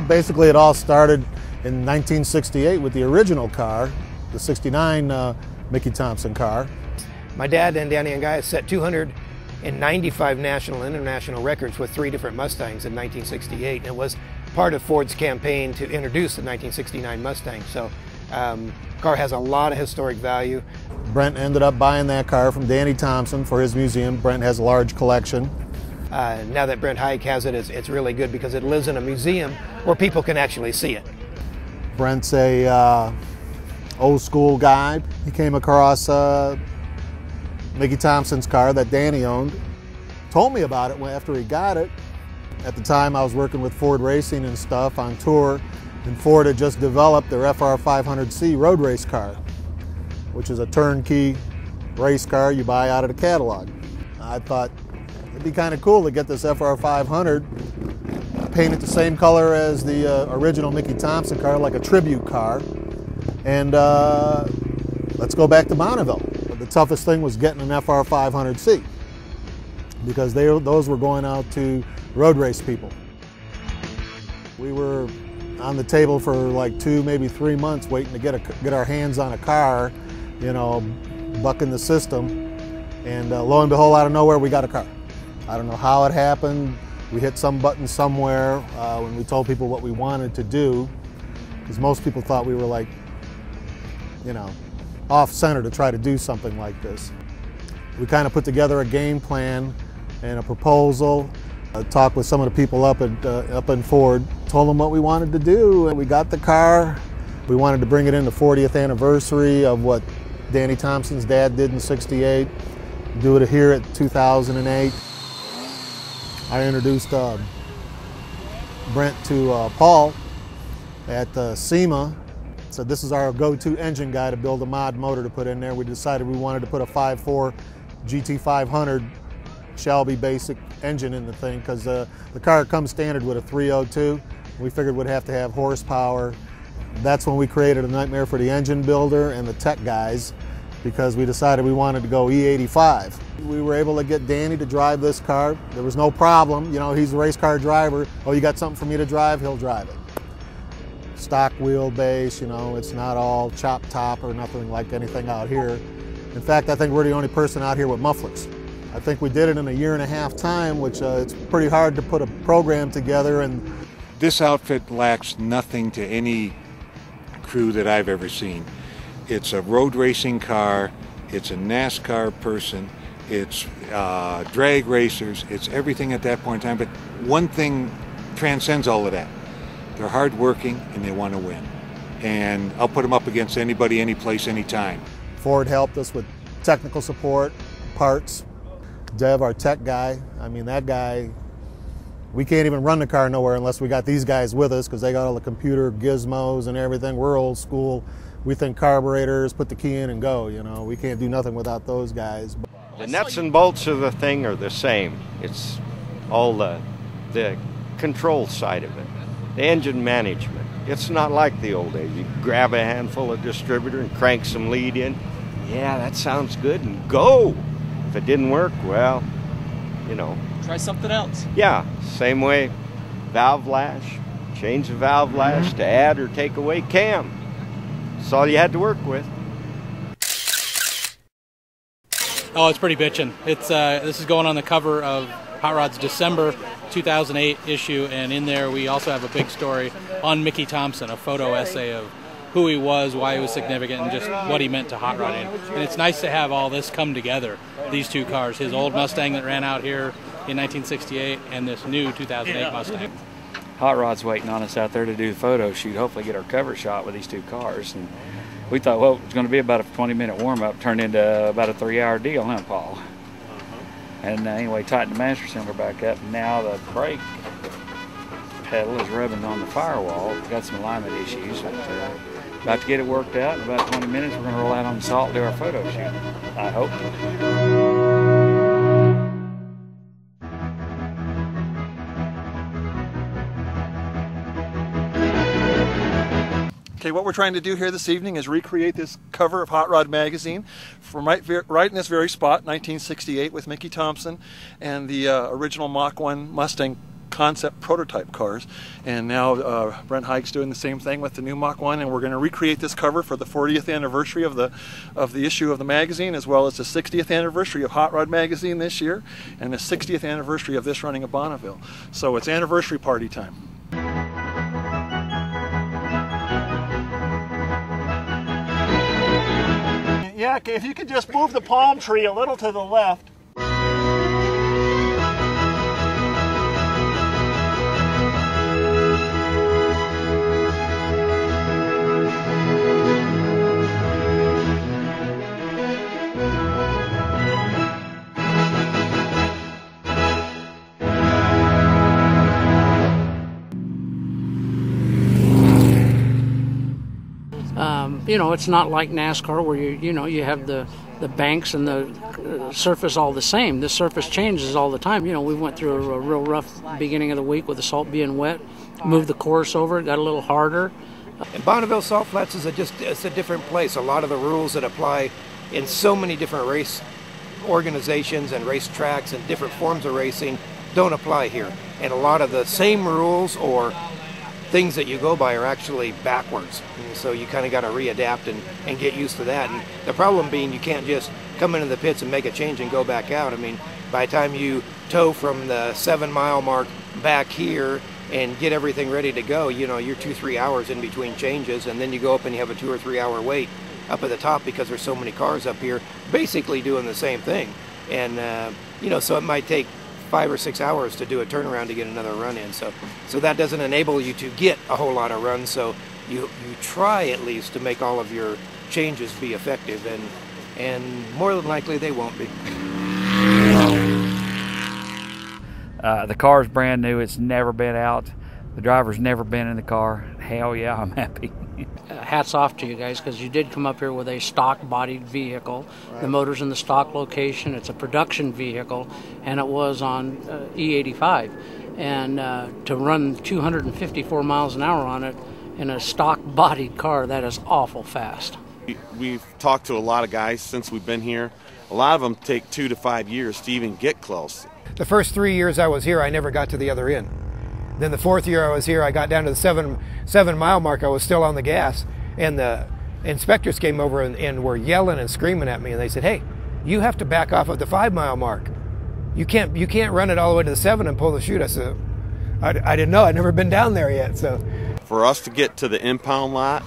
Basically, it all started in 1968 with the original car, the 69 Mickey Thompson car. My dad and Danny and Guy set 295 national and international records with 3 different Mustangs in 1968. And it was part of Ford's campaign to introduce the 1969 Mustang. So car has a lot of historic value. Brent ended up buying that car from Danny Thompson for his museum. Brent has a large collection. Now that Brent Hike has it, it's really good because it lives in a museum where people can actually see it. Brent's a old school guy. He came across Mickey Thompson's car that Danny owned. Told me about it after he got it. At the time I was working with Ford Racing and stuff on tour, and Ford had just developed their FR 500C road race car, which is a turnkey race car you buy out of the catalog. I thought it'd be kind of cool to get this FR 500 painted the same color as the original Mickey Thompson car, like a tribute car, and let's go back to Bonneville. But the toughest thing was getting an FR 500C because those were going out to road race people. We were on the table for like 2, maybe 3 months waiting to get our hands on a car, you know, bucking the system, and lo and behold, out of nowhere we got a car. I don't know how it happened. We hit some button somewhere when we told people what we wanted to do, because most people thought we were like, you know, off-center to try to do something like this. We kind of put together a game plan and a proposal, talked with some of the people up in Ford, told them what we wanted to do, and we got the car. We wanted to bring it in the 40th anniversary of what Danny Thompson's dad did in cc'S, do it here at 2008. I introduced Brent to Paul at SEMA. Said this is our go-to engine guy to build a mod motor to put in there. We decided we wanted to put a 5.4 GT500 Shelby basic engine in the thing because the car comes standard with a 302. We figured we'd have to have horsepower. That's when we created a nightmare for the engine builder and the tech guys, because we decided we wanted to go E-85. We were able to get Danny to drive this car. There was no problem. You know, he's a race car driver. Oh, you got something for me to drive? He'll drive it. Stock wheelbase, you know, it's not all chop top or nothing like anything out here. In fact, I think we're the only person out here with mufflers. I think we did it in a 1.5 years time, which it's pretty hard to put a program together. And this outfit lacks nothing to any crew that I've ever seen. It's a road racing car, it's a NASCAR person, it's drag racers, it's everything at that point in time. But one thing transcends all of that. They're hardworking and they want to win. And I'll put them up against anybody, any place, anytime. Ford helped us with technical support, parts. Dev, our tech guy, I mean, that guy, we can't even run the car nowhere unless we got these guys with us because they got all the computer gizmos and everything. We're old school. We think carburetors, put the key in and go, you know. We can't do nothing without those guys. The nuts and bolts of the thing are the same. It's all the control side of it. The engine management. It's not like the old days. You grab a handful of distributor and crank some lead in. Yeah, that sounds good, and go. If it didn't work, well, you know. Try something else. Yeah, same way. Valve lash. Change the valve lash to add or take away cam. That's all you had to work with. Oh, it's pretty bitchin'. It's this is going on the cover of Hot Rod's December 2008 issue, and in there we also have a big story on Mickey Thompson, a photo essay of who he was, why he was significant, and just what he meant to hot rodding. And it's nice to have all this come together, these two cars, his old Mustang that ran out here in 1968 and this new 2008 Mustang. Hot Rod's waiting on us out there to do the photo shoot, hopefully get our cover shot with these two cars. And we thought, well, it was going to be about a 20-minute warm-up, turned into about a 3-hour deal, huh, Paul? And anyway, tightened the master cylinder back up, and now the brake pedal is rubbing on the firewall. We've got some alignment issues, but about to get it worked out. In about 20 minutes, we're going to roll out on the salt and do our photo shoot, I hope. Okay, what we're trying to do here this evening is recreate this cover of Hot Rod magazine from right in this very spot, 1968, with Mickey Thompson and the original Mach 1 Mustang concept prototype cars. And now Brent Heig's doing the same thing with the new Mach 1, and we're going to recreate this cover for the 40th anniversary of the issue of the magazine, as well as the 60th anniversary of Hot Rod magazine this year, and the 60th anniversary of this running of Bonneville. So it's anniversary party time. Yeah, if you could just move the palm tree a little to the left. You know, it's not like NASCAR where you have the banks and the surface all the same. The surface changes all the time. You know, we went through a real rough beginning of the week with the salt being wet. Moved the course over, it got a little harder. And Bonneville Salt Flats is it's a different place. A lot of the rules that apply in so many different race organizations and race tracks and different forms of racing don't apply here. And a lot of the same rules or things that you go by are actually backwards. And so you kind of got to readapt and get used to that. And the problem being you can't just come into the pits and make a change and go back out. I mean, by the time you tow from the 7-mile mark back here and get everything ready to go, you know, you're 2-3 hours in between changes, and then you go up and you have a 2 or 3 hour wait up at the top because there's so many cars up here basically doing the same thing. And, you know, so it might take 5 or 6 hours to do a turnaround to get another run in. So that doesn't enable you to get a whole lot of runs. So you try at least to make all of your changes be effective, and more than likely they won't be. The car's brand new. It's never been out. The driver's never been in the car. Hell yeah, I'm happy. Hats off to you guys, because you did come up here with a stock-bodied vehicle. Right. The motor's in the stock location. It's a production vehicle, and it was on E-85. And to run 254 miles an hour on it in a stock-bodied car, that is awful fast. We've talked to a lot of guys since we've been here. A lot of them take 2 to 5 years to even get close. The first 3 years I was here, I never got to the other end. Then the 4th year I was here, I got down to the 7-mile mark. I was still on the gas, and the inspectors came over and were yelling and screaming at me, and they said, "Hey, you have to back off at the 5-mile mark. You can't run it all the way to the 7 and pull the chute." I said, I didn't know. I'd never been down there yet. So for us to get to the impound lot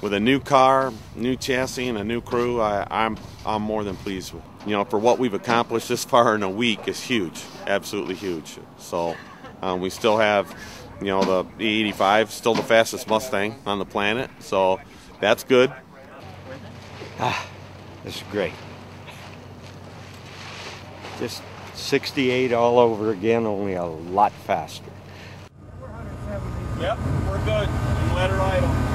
with a new car, new chassis, and a new crew, I'm more than pleased with. You know, for what we've accomplished this far in a week is huge, absolutely huge. So. We still have, you know, the E-85, still the fastest Mustang on the planet, so that's good. This is great. Just 68 all over again, only a lot faster. Yep, we're good. You let her idle.